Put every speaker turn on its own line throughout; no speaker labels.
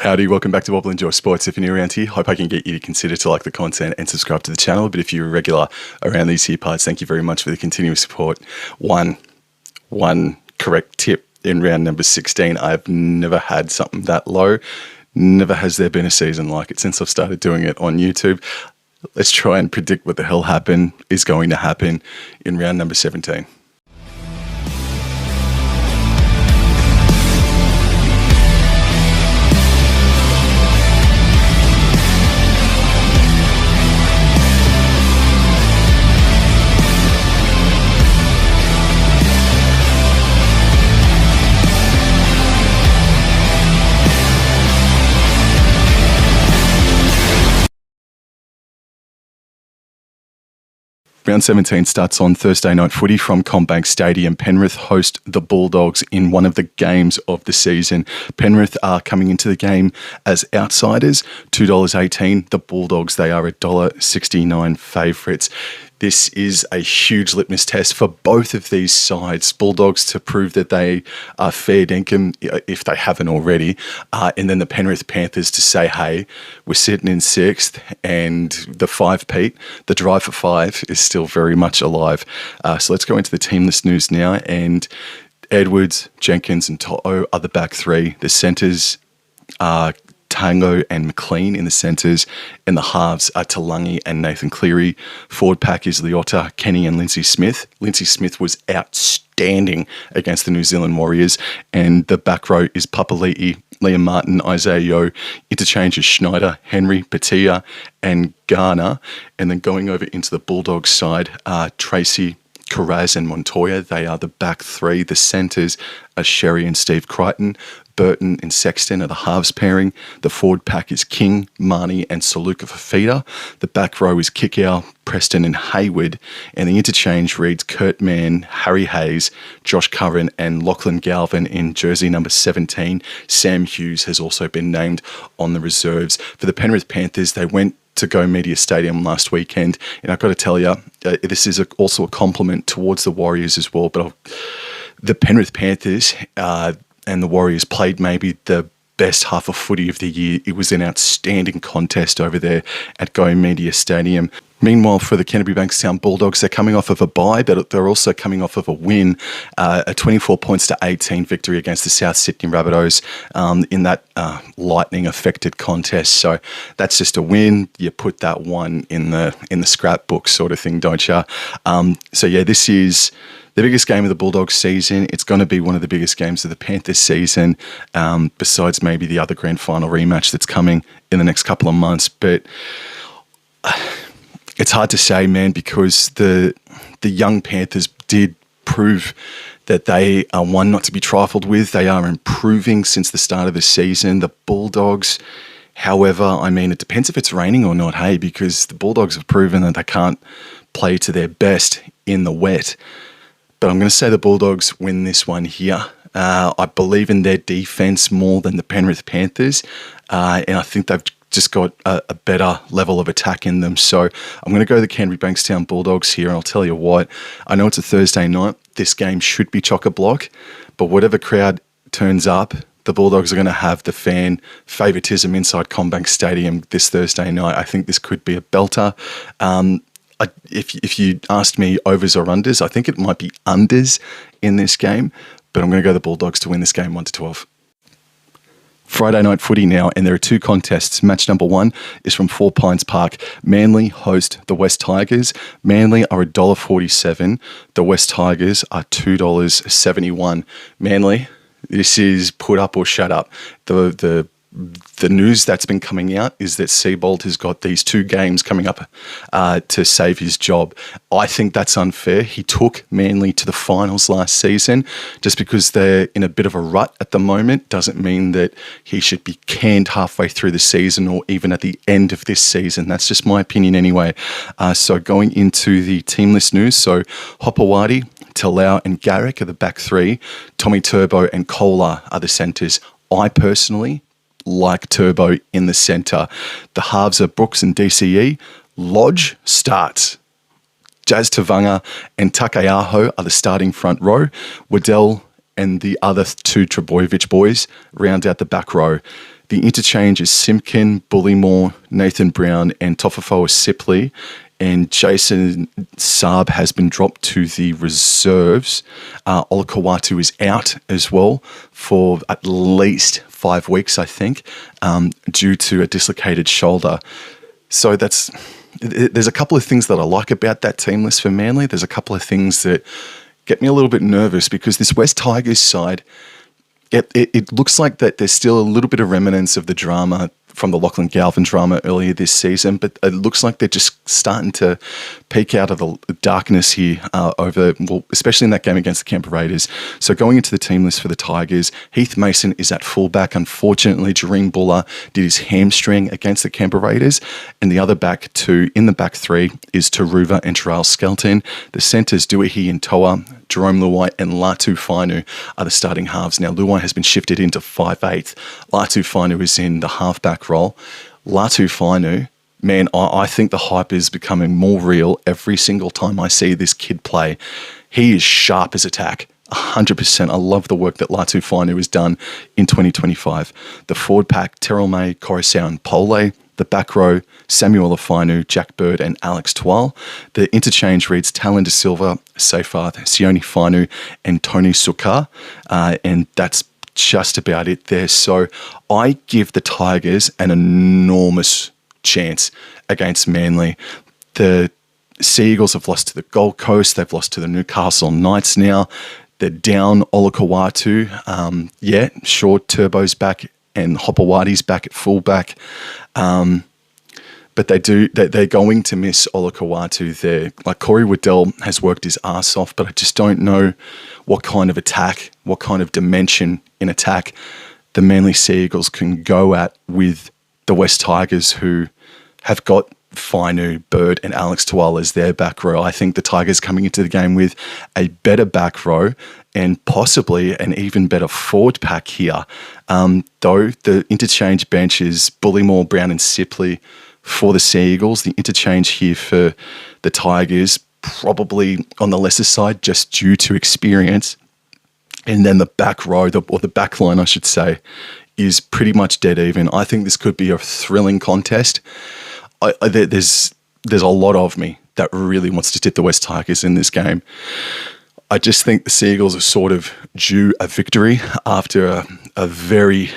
Howdy, welcome back to Wobble Enjoy Sports. If you're new around here, hope I can get you to consider to like the content and subscribe to the channel. But if you're a regular around these here parts, thank you very much for the continuous support. One correct tip in round number 16. I've never had something that low. Never has there been a season like it since I've started doing it on YouTube. Let's try and predict what the hell is going to happen in round number 17. Round 17 starts on Thursday night footy from CommBank Stadium. Penrith host the Bulldogs in one of the games of the season. Penrith are coming into the game as outsiders, $2.18. The Bulldogs, they are $1.69 favourites. This is a huge litmus test for both of these sides. Bulldogs to prove that they are fair dinkum, if they haven't already, and then the Penrith Panthers to say, hey, we're sitting in sixth, and the five-peat, the drive for five, is still very much alive. So let's go into the team list news now, and Edwards, Jenkins and To'o are the back three. The centres are Tango and McLean in the centres, and the halves are Talangi and Nathan Cleary. Forward pack is Leota, Kenny and Lindsay Smith. Lindsay Smith was outstanding against the New Zealand Warriors, and the back row is Papali'i, Liam Martin, Isaiah Yeo. Interchange is Schneider, Henry, Patia and Garner. And then going over into the Bulldogs side, Tracy, Carraz and Montoya, they are the back three. The centres are Sherry and Steve Crichton. Burton and Sexton are the halves pairing. The forward pack is King, Marnie and Saluka Fafita. The back row is Kickow, Preston and Hayward. And the interchange reads Kurt Mann, Harry Hayes, Josh Curran and Lachlan Galvin in jersey number 17. Sam Hughes has also been named on the reserves. For the Penrith Panthers, they went to Go Media Stadium last weekend, and I've got to tell you, this is also a compliment towards the Warriors as well, but the Penrith Panthers and the Warriors played maybe the best half of footy of the year. It was an outstanding contest over there at Go Media Stadium. Meanwhile, for the Canterbury Bankstown Bulldogs, they're coming off of a bye, but they're also coming off of a win, a 24 points to 18 victory against the South Sydney Rabbitos in that lightning-affected contest. So that's just a win. You put that one in the scrapbook sort of thing, don't you? So yeah, this is the biggest game of the Bulldogs season. It's going to be one of the biggest games of the Panthers season, besides maybe the other grand final rematch that's coming in the next couple of months. But it's hard to say, man, because the young Panthers did prove that they are one not to be trifled with. They are improving since the start of the season. The Bulldogs, however, I mean, it depends if it's raining or not, hey, because the Bulldogs have proven that they can't play to their best in the wet. But I'm going to say the Bulldogs win this one here. I believe in their defense more than the Penrith Panthers, and I think they've just got a better level of attack in them. So I'm going to go the Canterbury Bankstown Bulldogs here, and I'll tell you what, I know it's a Thursday night. This game should be chock-a-block, but whatever crowd turns up, the Bulldogs are going to have the fan favouritism inside CommBank Stadium this Thursday night. I think this could be a belter. If you asked me overs or unders, I think it might be unders in this game, but I'm going to go the Bulldogs to win this game 1-12. Friday night footy now, and there are two contests. Match number one is from Four Pines Park. Manly host the West Tigers. Manly are $1.47. The West Tigers are $2.71. Manly, this is put up or shut up. The news that's been coming out is that Seabold has got these two games coming up to save his job. I think that's unfair. He took Manly to the finals last season. Just because they're in a bit of a rut at the moment doesn't mean that he should be canned halfway through the season or even at the end of this season. That's just my opinion anyway. So going into the team list news, so Hopewadi, Talau and Garrick are the back three. Tommy Turbo and Kohler are the centres. I personally like Turbo in the centre. The halves are Brooks and DCE. Lodge starts. Jazz Tavanga and Takeaho are the starting front row. Waddell and the other two Trebojevic boys round out the back row. The interchange is Simpkin, Bullymore, Nathan Brown, and Tofafoa Sipley. And Jason Saab has been dropped to the reserves. Olakawatu is out as well for at least 5 weeks, I think, due to a dislocated shoulder. So there's a couple of things that I like about that team list for Manly. There's a couple of things that get me a little bit nervous because this West Tigers side, it looks like that there's still a little bit of remnants of the drama from the Lachlan Galvin drama earlier this season, but it looks like they're just starting to peek out of the darkness here especially in that game against the Canberra Raiders. So going into the team list for the Tigers, Heath Mason is at fullback. Unfortunately, Jareen Buller did his hamstring against the Canberra Raiders, and the other back two in the back three is Taruva and Terrell Skelton. The centres, Duahi and Toa, Jerome Luai and Latu Fainu are the starting halves. Now, Luai has been shifted into 5'8". Latu Fainu is in the halfback role. Latu Fainu, man, I think the hype is becoming more real every single time I see this kid play. He is sharp as attack. 100%. I love the work that Latu Fainu has done in 2025. The forward pack, Terrell May, Coruscant and Pole. The back row, Samuel Afinu, Jack Bird and Alex Twal. The interchange reads Talon De Silva, Seyfarth, Sione Fainu and Tony Sukar. And that's just about it there. So I give the Tigers an enormous chance against Manly. The Sea Eagles have lost to the Gold Coast. They've lost to the Newcastle Knights now. They're down Olakawatu. Turbo's back and Hopewadi's back at fullback. But they're going to miss Olakawatu there. Like Corey Waddell has worked his ass off, but I just don't know what kind of attack, what kind of dimension in attack the Manly Sea Eagles can go at with the West Tigers, who have got Fainu, Bird and Alex Twal as their back row. I think the Tigers coming into the game with a better back row and possibly an even better forward pack here. Though the interchange bench is Bullymore, Brown and Sipley for the Sea Eagles. The interchange here for the Tigers probably on the lesser side just due to experience. And then the back row, or the back line I should say, is pretty much dead even. I think this could be a thrilling contest. There's a lot of me that really wants to tip the West Tigers in this game. I just think the Sea Eagles are sort of due a victory after a very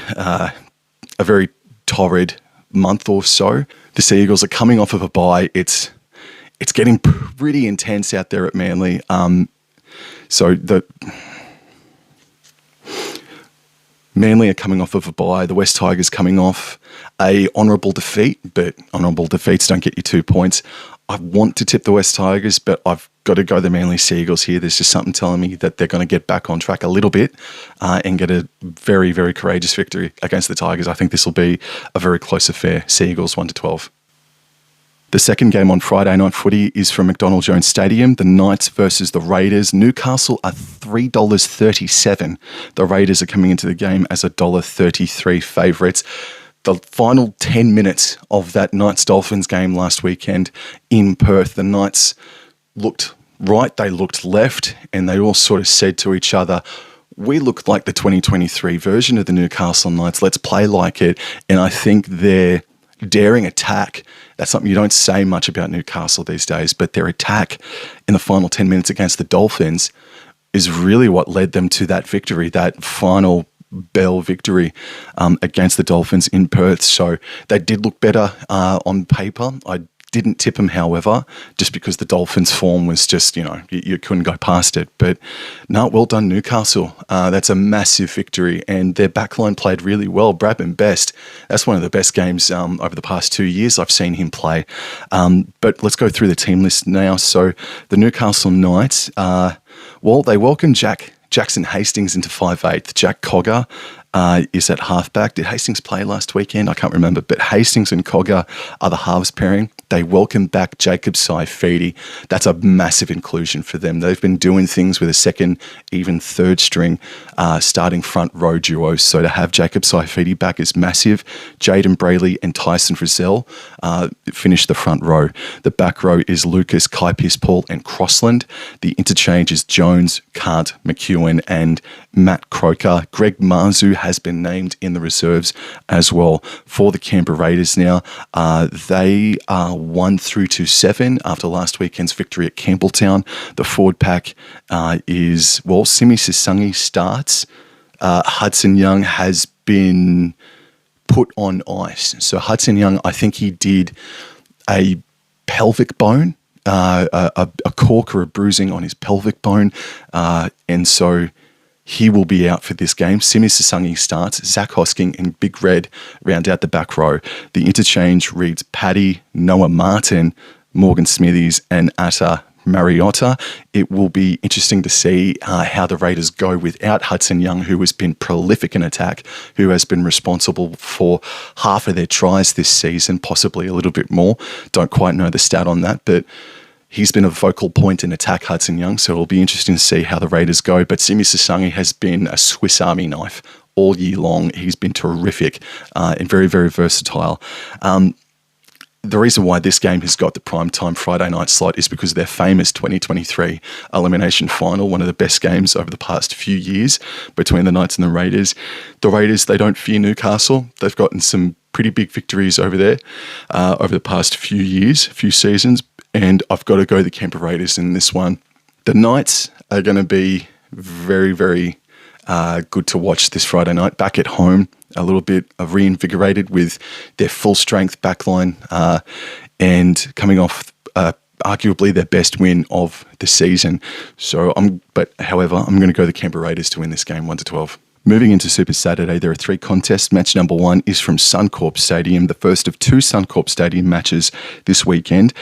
torrid month or so. The Sea Eagles are coming off of a bye. It's getting pretty intense out there at Manly. Manly are coming off of a bye. The West Tigers coming off a honourable defeat, but honourable defeats don't get you 2 points. I want to tip the West Tigers, but I've got to go the Manly Sea Eagles here. There's just something telling me that they're going to get back on track a little bit and get a very, very courageous victory against the Tigers. I think this will be a very close affair. Sea Eagles 1-12. The second game on Friday night footy is from McDonald Jones Stadium. The Knights versus the Raiders. Newcastle are $3.37. The Raiders are coming into the game as $1.33 favourites. The final 10 minutes of that Knights-Dolphins game last weekend in Perth, the Knights looked right, they looked left, and they all sort of said to each other, we look like the 2023 version of the Newcastle Knights. Let's play like it. And I think their daring attack, that's something you don't say much about Newcastle these days, but their attack in the final 10 minutes against the Dolphins is really what led them to that victory, that final bell victory against the Dolphins in Perth. So they did look better on paper. I didn't tip them, however, just because the Dolphins' form was just, you couldn't go past it. But no, well done, Newcastle. That's a massive victory, and their backline played really well. Bradman Best, that's one of the best games over the past 2 years I've seen him play. But let's go through the team list now. So the Newcastle Knights, they welcomed Jackson Hastings into 5'8". Jack Cogger is at halfback. Did Hastings play last weekend? I can't remember. But Hastings and Cogger are the halves pairing. They welcome back Jacob Saifidi. That's a massive inclusion for them. They've been doing things with a second, even third string starting front row duos. So to have Jacob Saifidi back is massive. Jaden Brayley and Tyson Frizzell finish the front row. The back row is Lucas, Kaipis, Paul and Crossland. The interchange is Jones, Cant, McEwen and Matt Croker. Greg Marzu has been named in the reserves as well for the Canberra Raiders now. They are 1 through to 7 after last weekend's victory at Campbelltown. The forward pack is, well, Simi Sisangi starts. Hudson Young has been put on ice. So Hudson Young, I think he did a pelvic bone, a cork or a bruising on his pelvic bone, and so he will be out for this game. Simi Sisangi starts. Zach Hosking and Big Red round out the back row. The interchange reads Paddy, Noah Martin, Morgan Smithies, and Atta Mariotta. It will be interesting to see how the Raiders go without Hudson Young, who has been prolific in attack, who has been responsible for half of their tries this season, possibly a little bit more. Don't quite know the stat on that, but he's been a vocal point in attack, Hudson Young, so it'll be interesting to see how the Raiders go. But Simi Sisangi has been a Swiss Army knife all year long. He's been terrific and very, very versatile. The reason why this game has got the primetime Friday night slot is because of their famous 2023 elimination final, one of the best games over the past few years between the Knights and the Raiders. The Raiders, they don't fear Newcastle. They've gotten some pretty big victories over there over the past few years, few seasons, and I've got to go the Canberra Raiders in this one. The Knights are going to be very, very good to watch this Friday night. Back at home, a little bit of reinvigorated with their full-strength backline and coming off arguably their best win of the season. However, I'm going to go the Canberra Raiders to win this game 1-12. Moving into Super Saturday, there are 3 contests. Match number 1 is from Suncorp Stadium, the first of 2 Suncorp Stadium matches this weekend.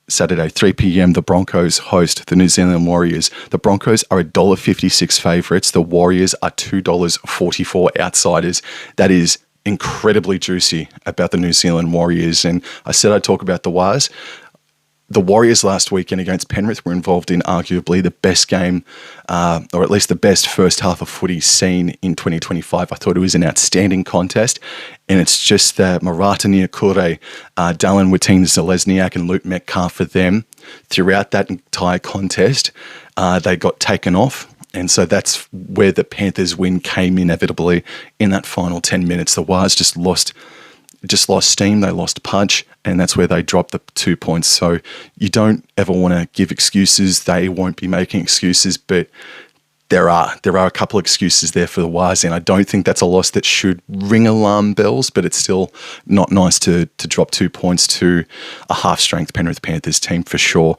Saturday, 3 p.m, the Broncos host the New Zealand Warriors. The Broncos are $1.56 favourites. The Warriors are $2.44 outsiders. That is incredibly juicy about the New Zealand Warriors. And I said I'd talk about the Wars. The Warriors last weekend against Penrith were involved in arguably the best game, or at least the best first half of footy seen in 2025. I thought it was an outstanding contest, and it's just that Marata Niukure, Dallin Watene-Zelezniak and Luke Metcalf for them. Throughout that entire contest, they got taken off, and so that's where the Panthers win came inevitably in that final 10 minutes. The Wars just lost steam, they lost punch, and that's where they dropped the 2 points. So you don't ever want to give excuses. They won't be making excuses, but there are a couple of excuses there for the Wars, and I don't think that's a loss that should ring alarm bells, but it's still not nice to drop 2 points to a half-strength Penrith Panthers team for sure.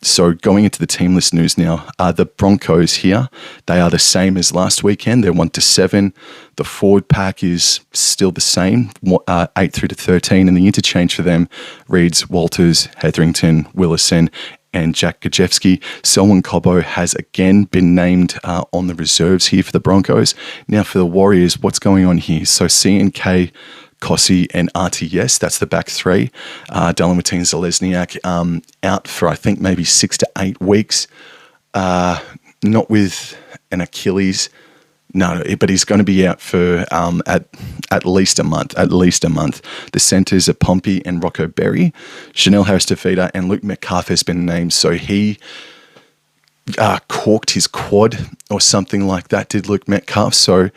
So going into the team list news now, the Broncos here, they are the same as last weekend. They're 1-7. The forward pack is still the same, 8 through to 13, and the interchange for them reads Walters, Hetherington, Willison, and Jack Gajewski. Selwyn Cobbo has again been named on the reserves here for the Broncos. Now for the Warriors, what's going on here? So CNK, Kossi and RTS, that's the back 3. Dallin Watene-Zelezniak out for I think maybe 6 to 8 weeks, not with an Achilles. No, but he's going to be out for at least a month. The centres are Pompey and Rocco Berry. Chanel Harris-Tafita and Luke Metcalf has been named, so he corked his quad or something like that, did Luke Metcalf. So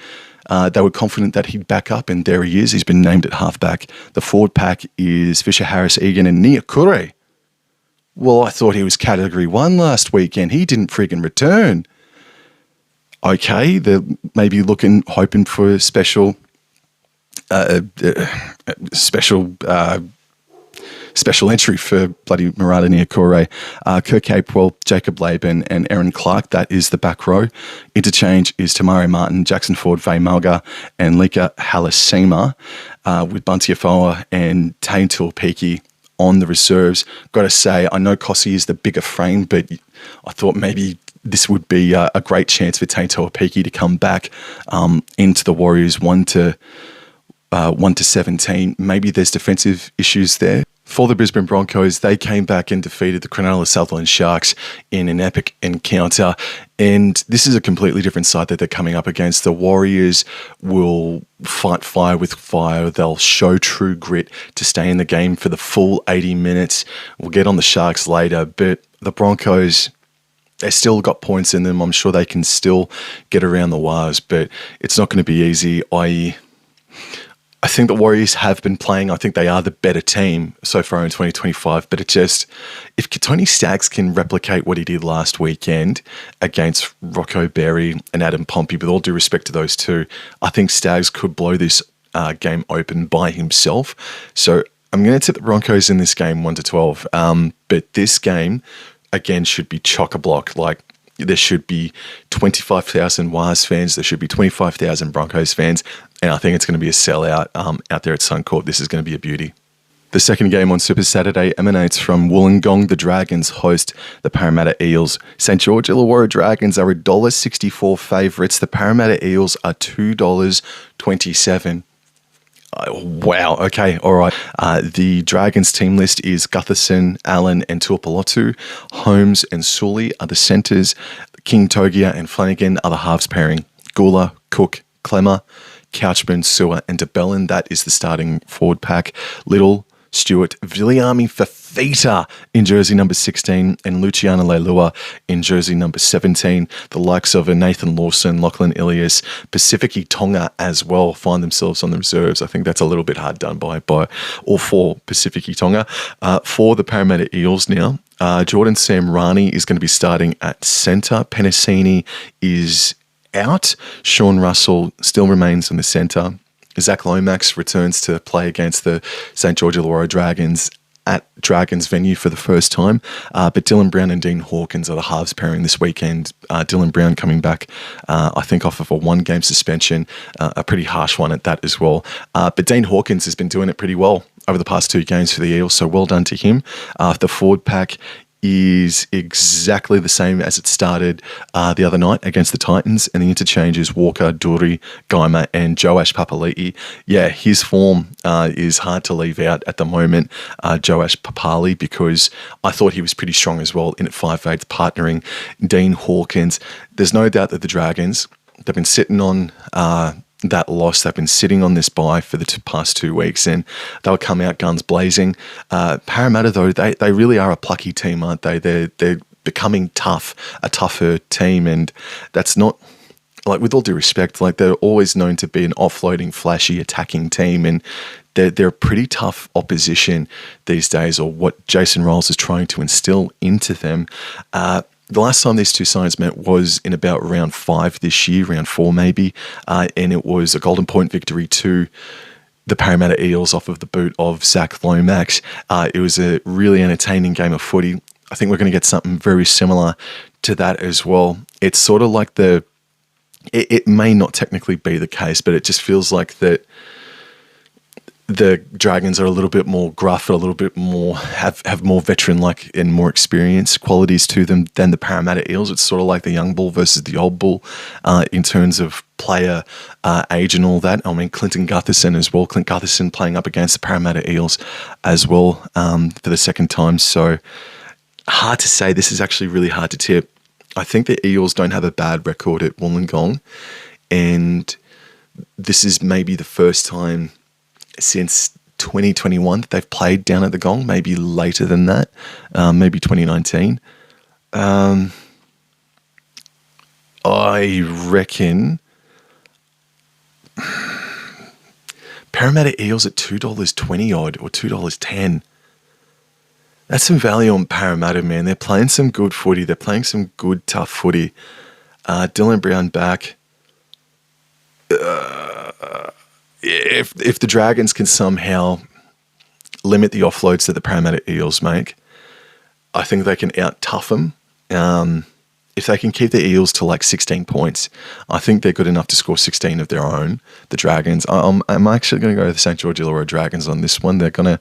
they were confident that he'd back up, and there he is. He's been named at halfback. The forward pack is Fisher, Harris, Egan, and Niukure. Well, I thought he was Category 1 last weekend. He didn't friggin' return. Okay, they're maybe hoping for a special entry for bloody Marata Niukure. Kirk Capewell, Jacob Laban, and Aaron Clark. That is the back row. Interchange is Tamari Martin, Jackson Ford, Vay Malga, and Lika Halasima, with Bunty Afoa and Tane Tuapiki on the reserves. Got to say, I know Kossi is the bigger frame, but I thought maybe this would be a great chance for Tane Tuapiki to come back into the Warriors 1-17. Maybe there's defensive issues there. For the Brisbane Broncos, they came back and defeated the Cronulla Sutherland Sharks in an epic encounter. And this is a completely different side that they're coming up against. The Warriors will fight fire with fire. They'll show true grit to stay in the game for the full 80 minutes. We'll get on the Sharks later, but the Broncos, They still got points in them. I'm sure they can still get around the wires, but it's not going to be easy. I think the Warriors have been playing. I think they are the better team so far in 2025. But it just, if Tony Staggs can replicate what he did last weekend against Rocco Berry and Adam Pompey, with all due respect to those two, I think Staggs could blow this game open by himself. So I'm going to tip the Broncos in this game 1-12. But this game, again, should be chock-a-block. Like, there should be 25,000 Wires fans. There should be 25,000 Broncos fans. And I think it's going to be a sellout out there at Suncorp. This is going to be a beauty. The second game on Super Saturday emanates from Wollongong. The Dragons host the Parramatta Eels. St. George Illawarra Dragons are $1.64 favourites. The Parramatta Eels are $2.27. Wow. Okay. All right. The Dragons team list is Gutherson, Allen, and Tuipulotu. Holmes and Sully are the centres. King, Togia, and Flanagan are the halves pairing. Gula, Cook, Clemmer, Couchman, Sewer, and DeBellin. That is the starting forward pack. Little, Stewart, Viliami Fafita in jersey number 16 and Luciano Leilua in jersey number 17. The likes of Nathan Lawson, Lachlan Ilias, Pacifici Tonga as well find themselves on the reserves. I think that's a little bit hard done by all four Pacifici Tonga. For the Parramatta Eels now, Jordan Samrani is going to be starting at centre. Penasini is out. Sean Russell still remains in the centre. Zach Lomax returns to play against the St. George Illawarra Dragons at Dragons venue for the first time. But Dylan Brown and Dean Hawkins are the halves pairing this weekend. Dylan Brown coming back, I think, off of a one-game suspension, a pretty harsh one at that as well. But Dean Hawkins has been doing it pretty well over the past two games for the Eels, so well done to him. The forward pack is exactly the same as it started the other night against the Titans, and the interchanges Walker, Duri, Geimer, and Joash Papali'i. Yeah, his form is hard to leave out at the moment, Joash Papali, because I thought he was pretty strong as well in at 5'8", partnering Dean Hawkins. There's no doubt that the Dragons, they've been sitting on that loss. They've been sitting on this bye for the past 2 weeks, and they'll come out guns blazing. Parramatta, though, they really are a plucky team, aren't they? They're becoming tough, a tougher team, and that's not, like, with all due respect, like, they're always known to be an offloading, flashy, attacking team, and they're a pretty tough opposition these days, or what Jason Rolls is trying to instill into them. The last time these two sides met was in about round 5 this year, round 4 maybe, and it was a golden point victory to the Parramatta Eels off of the boot of Zach Lomax. It was a really entertaining game of footy. I think we're going to get something very similar to that as well. It's sort of like it may not technically be the case, but it just feels like that the Dragons are a little bit more gruff, a little bit more, have more veteran-like and more experienced qualities to them than the Parramatta Eels. It's sort of like the young bull versus the old bull in terms of player age and all that. I mean, Clinton Gutherson as well. Clint Gutherson playing up against the Parramatta Eels as well for the second time. So hard to say. This is actually really hard to tip. I think the Eels don't have a bad record at Wollongong, and this is maybe the first time since 2021 that they've played down at the Gong, maybe later than that, maybe 2019. I reckon Parramatta Eels at $2.20 odd, or $2.10. That's some value on Parramatta, man. They're playing some good footy. They're playing some good, tough footy. Dylan Brown back. If the Dragons can somehow limit the offloads that the Parramatta Eels make, I think they can out-tough them. If they can keep the Eels to like 16 points, I think they're good enough to score 16 of their own, the Dragons. I'm actually going to go to the St. George Illawarra Dragons on this one. They're going to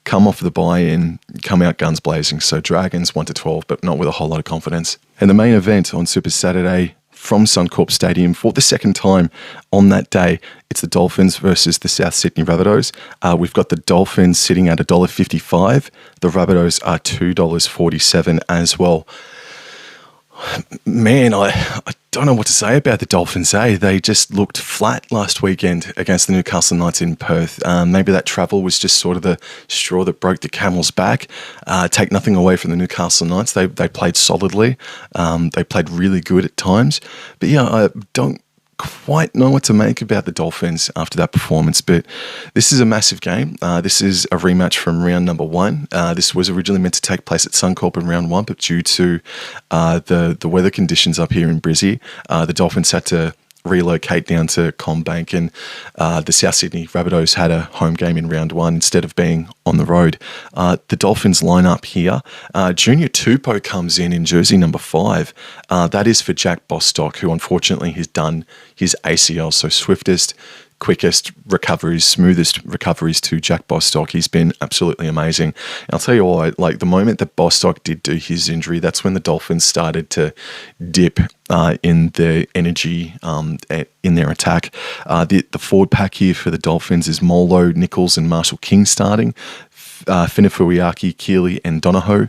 come off the bye and come out guns blazing. So Dragons 1-12, but not with a whole lot of confidence. And the main event on Super Saturday from Suncorp Stadium for the second time on that day, it's the Dolphins versus the South Sydney Rabbitos. We've got the Dolphins sitting at $1.55. The Rabbitos are $2.47 as well. Man, I don't know what to say about the Dolphins, eh? They just looked flat last weekend against the Newcastle Knights in Perth. Maybe that travel was just sort of the straw that broke the camel's back. Take nothing away from the Newcastle Knights. They played solidly. They played really good at times. But yeah, I don't quite know what to make about the Dolphins after that performance, but this is a massive game. This is a rematch from round number 1. This was originally meant to take place at Suncorp in round 1, but due to the weather conditions up here in Brizzy, the Dolphins had to relocate down to CommBank, and the South Sydney Rabbitos had a home game in round 1 instead of being on the road. The Dolphins line up here. Junior Tupou comes in jersey number 5. That is for Jack Bostock, who unfortunately has done his ACL. So swiftest, quickest recoveries, smoothest recoveries to Jack Bostock. He's been absolutely amazing. And I'll tell you what, like the moment that Bostock did do his injury, that's when the Dolphins started to dip in their energy in their attack. The forward pack here for the Dolphins is Molo, Nichols and Marshall King starting. Finafuiaki, Keeley and Donahue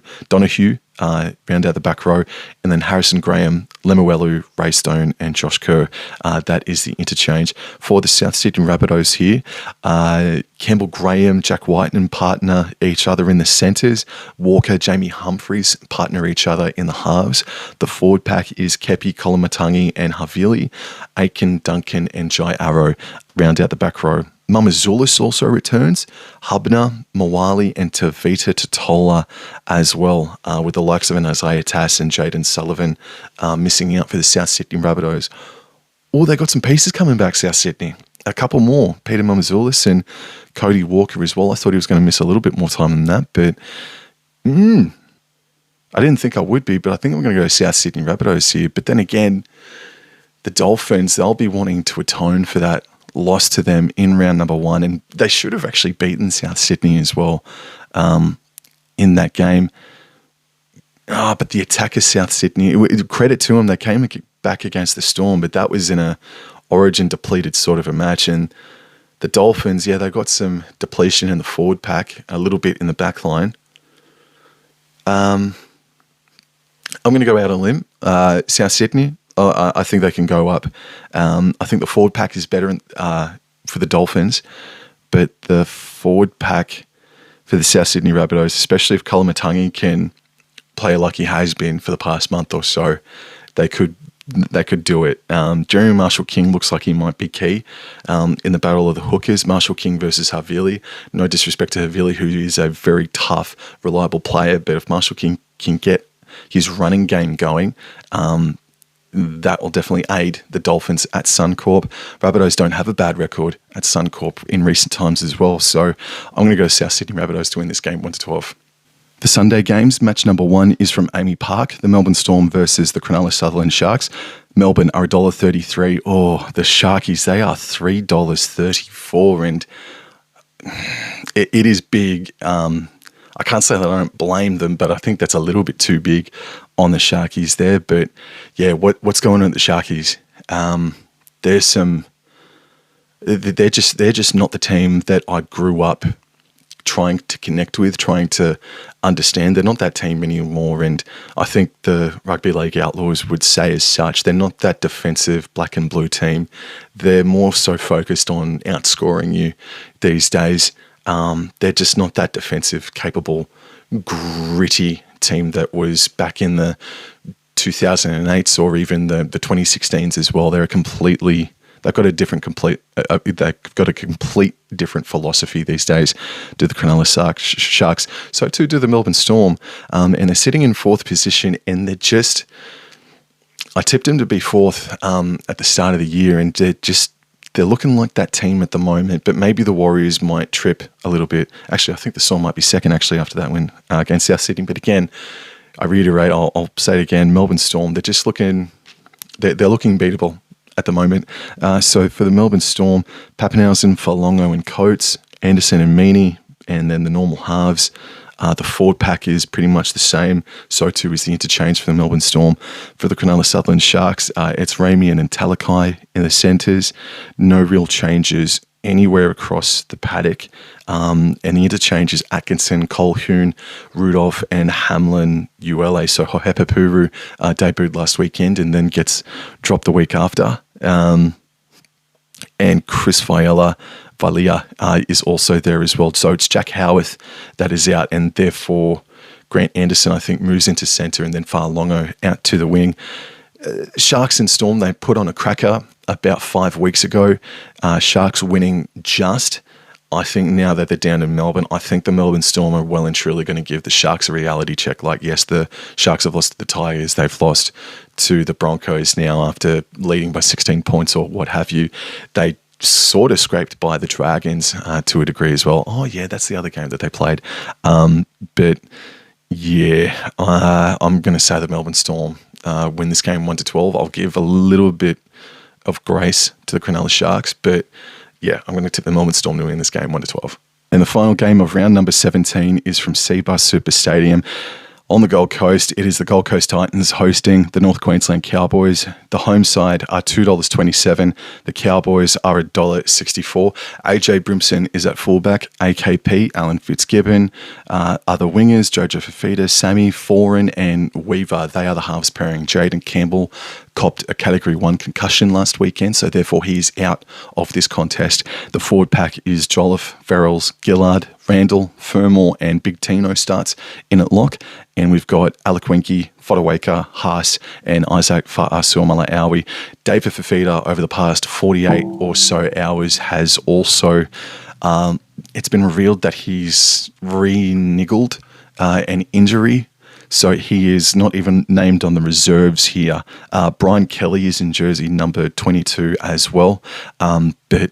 round out the back row, and then Harrison Graham, Lemuelu, Ray Stone and Josh Kerr. That is the interchange. For the South Sydney Rabbitohs here, Campbell Graham, Jack Whiteman partner each other in the centres. Walker, Jamie Humphreys partner each other in the halves. The forward pack is Kepi, Kolomatangi and Havili. Aiken, Duncan and Jai Arrow round out the back row. Mamazoulis also returns, Hubner, Mawali and Tavita Totola as well, with the likes of an Isaiah Tass and Jaden Sullivan missing out for the South Sydney Rabbitohs. Oh, they got some pieces coming back, South Sydney. A couple more, Peter Mamazoulis and Cody Walker as well. I thought he was going to miss a little bit more time than that, but I didn't think I would be, but I think I'm going to go South Sydney Rabbitohs here. But then again, the Dolphins, they'll be wanting to atone for that lost to them in round number 1, and they should have actually beaten South Sydney as well in that game. But the attack of South Sydney, credit to them, they came back against the Storm, but that was in a origin depleted sort of a match, and the Dolphins, yeah, they got some depletion in the forward pack, a little bit in the back line. I'm going to go out on a limb. South Sydney, I think they can go up. I think the forward pack is better for the Dolphins, but the forward pack for the South Sydney Rabbitohs, especially if Kolomatangi can play like he has been for the past month or so, they could do it. Jeremy Marshall King looks like he might be key in the battle of the hookers. Marshall King versus Havili. No disrespect to Havili, who is a very tough, reliable player, but if Marshall King can get his running game going, that will definitely aid the Dolphins at Suncorp. Rabbitohs don't have a bad record at Suncorp in recent times as well, so I'm going to go South Sydney Rabbitohs to win this game 1-12. The Sunday games, match number 1 is from Amy Park, the Melbourne Storm versus the Cronulla Sutherland Sharks. Melbourne are $1.33. Oh, the Sharkies, they are $3.34, and it is big. I can't say that I don't blame them, but I think that's a little bit too big on the Sharkies there. But yeah, what's going on at the Sharkies? They're just not the team that I grew up trying to connect with, trying to understand. They're not that team anymore, and I think the Rugby League Outlaws would say as such. They're not that defensive black and blue team. They're more so focused on outscoring you these days. They're just not that defensive, capable, gritty team that was back in the 2008s or even the 2016s as well. They've got a complete different philosophy these days to the Cronulla Sharks. So too do the Melbourne Storm, and they're sitting in 4th position, and I tipped them to be 4th at the start of the year, and they're looking like that team at the moment, but maybe the Warriors might trip a little bit. Actually, I think the Storm might be 2nd actually after that win against South Sydney. But again, I reiterate, I'll say it again, Melbourne Storm, they're looking beatable at the moment. So for the Melbourne Storm, Pappenhausen, Falongo and Coates, Anderson and Meaney, and then the normal halves. The forward pack is pretty much the same. So too is the interchange for the Melbourne Storm. For the Cronulla Sutherland Sharks, it's Ramian and Talakai in the centres. No real changes anywhere across the paddock. And the interchanges Atkinson, Colquhoun, Rudolph, and Hamlin Uele. So Hohepapuru debuted last weekend and then gets dropped the week after. And Chris Valia is also there as well. So it's Jack Howarth that is out, and therefore Grant Anderson, I think, moves into centre, and then Farlongo out to the wing. Sharks and Storm, they put on a cracker about 5 weeks ago. Sharks winning just. I think now that they're down in Melbourne, I think the Melbourne Storm are well and truly going to give the Sharks a reality check. Like, yes, the Sharks have lost to the Tigers. They've lost to the Broncos now after leading by 16 points or what have you. They sort of scraped by the Dragons to a degree as well. Oh, yeah, that's the other game that they played. But, yeah, I'm going to say the Melbourne Storm win this game 1-12. I'll give a little bit of grace to the Cronulla Sharks, but yeah, I'm going to tip the Melbourne Storm to win this game 1-12. And the final game of round number 17 is from Cbus Super Stadium on the Gold Coast. It is the Gold Coast Titans hosting the North Queensland Cowboys. The home side are $2.27. The Cowboys are $1.64. AJ Brimson is at fullback. AKP, Alan Fitzgibbon. Other wingers, Jojo Fafita, Sammy, Foran, and Weaver. They are the halves pairing. Jaden Campbell copped a Category 1 concussion last weekend, so therefore he is out of this contest. The forward pack is Jolliffe, Verrills, Gillard, Randall, Fermor, and Big Tino starts in at lock. And we've got Alaquinki, Fodawaker, Haas, and Isaac Fa'asuamala-Aui. David Fafita over the past 48 or so hours has also, it's been revealed that he's re-niggled an injury. So he is not even named on the reserves here. Brian Kelly is in jersey number 22 as well. But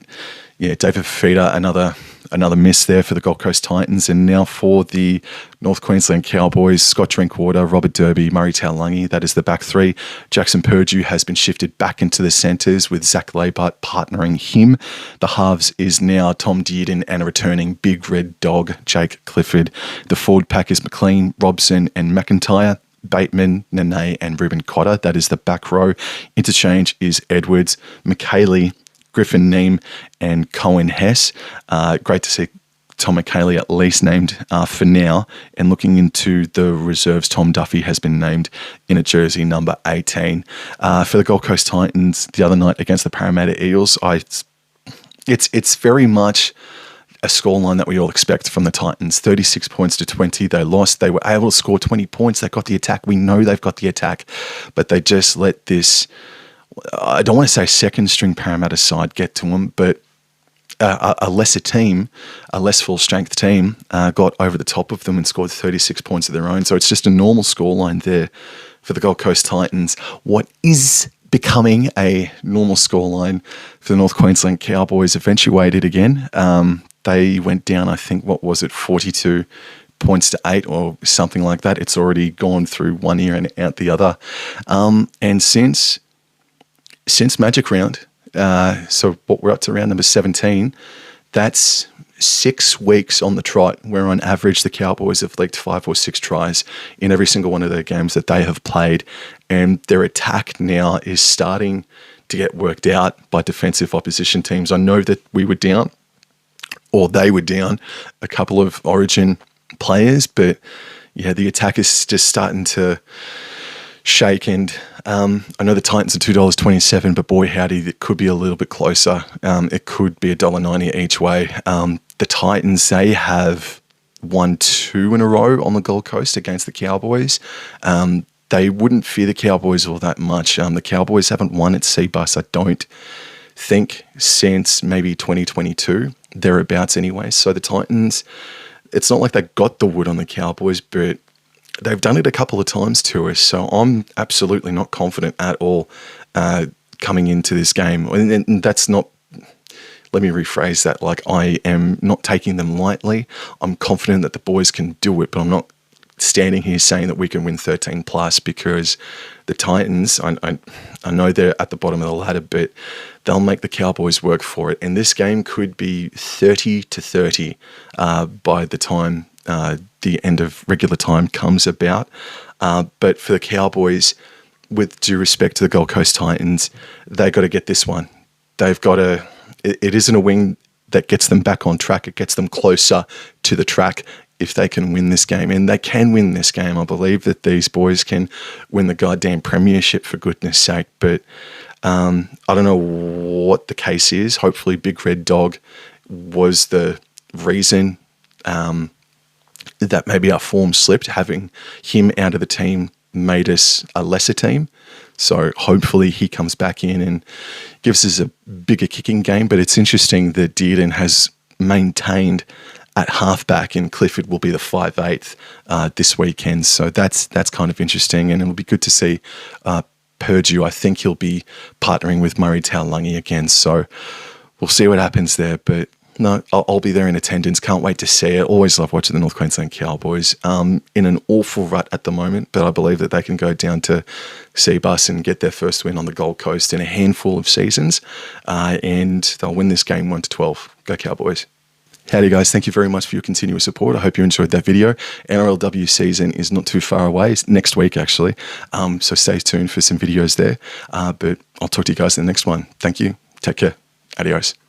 yeah, David Fafita, another miss there for the Gold Coast Titans. And now for the North Queensland Cowboys, Scott Drinkwater, Robert Derby, Murray Taulagi, that is the back three. Jackson Purdue has been shifted back into the centres with Zach Labart partnering him. The halves is now Tom Dearden and a returning big red dog, Jake Clifford. The forward pack is McLean, Robson and McIntyre. Bateman, Nene and Ruben Cotter. That is the back row. Interchange is Edwards, McKaylee, Griffin Neem and Cohen Hess. Great to see Tom McKaylee at least named for now. And looking into the reserves, Tom Duffy has been named in a jersey number 18. For the Gold Coast Titans the other night against the Parramatta Eels, it's very much a scoreline that we all expect from the Titans. 36 points to 20. They lost. They were able to score 20 points. They got the attack. We know they've got the attack, but they just let this, I don't want to say second string Parramatta side get to them, but a lesser team, a less full strength team got over the top of them and scored 36 points of their own. So it's just a normal scoreline there for the Gold Coast Titans. What is becoming a normal scoreline for the North Queensland Cowboys eventuated again. They went down, I think, 42 points to 8 or something like that. It's already gone through one ear and out the other. And since Magic Round, so what we're up to round number 17, that's 6 weeks on the trot where on average the Cowboys have leaked 5 or 6 tries in every single one of their games that they have played. And their attack now is starting to get worked out by defensive opposition teams. I know that we were down, or they were down, a couple of Origin players, but yeah, the attack is just starting to shake. And I know the Titans are $2.27, but boy howdy, it could be a little bit closer. It could be $1.90 each way. The Titans, they have won 2 in a row on the Gold Coast against the Cowboys. They wouldn't fear the Cowboys all that much. The Cowboys haven't won at Cbus, I don't think, since maybe 2022, thereabouts anyway. So the Titans, it's not like they got the wood on the Cowboys, but they've done it a couple of times to us. So I'm absolutely not confident at all coming into this game. And that's not, let me rephrase that. Like, I am not taking them lightly. I'm confident that the boys can do it, but I'm not standing here saying that we can win 13 plus, because the Titans, I know they're at the bottom of the ladder, but they'll make the Cowboys work for it. And this game could be 30-30 by the time the end of regular time comes about. But for the Cowboys, with due respect to the Gold Coast Titans, they got to get this one. They've got to, it isn't a win that gets them back on track. It gets them closer to the track if they can win this game. And they can win this game. I believe that these boys can win the goddamn premiership, for goodness sake. But I don't know what the case is. Hopefully Big Red Dog was the reason that maybe our form slipped. Having him out of the team made us a lesser team. So hopefully he comes back in and gives us a bigger kicking game. But it's interesting that Dearden has maintained at halfback, and Clifford will be the 5'8" this weekend. So that's kind of interesting, and it'll be good to see Purdue. I think he'll be partnering with Murray Taulagi again. So we'll see what happens there. But no, I'll be there in attendance. Can't wait to see it. Always love watching the North Queensland Cowboys. In an awful rut at the moment, but I believe that they can go down to Seabus and get their first win on the Gold Coast in a handful of seasons, and they'll win this game 1-12. Go Cowboys. Howdy guys, thank you very much for your continuous support. I hope you enjoyed that video. NRLW season is not too far away. It's next week actually, so stay tuned for some videos there. But I'll talk to you guys in the next one. Thank you. Take care. Adios.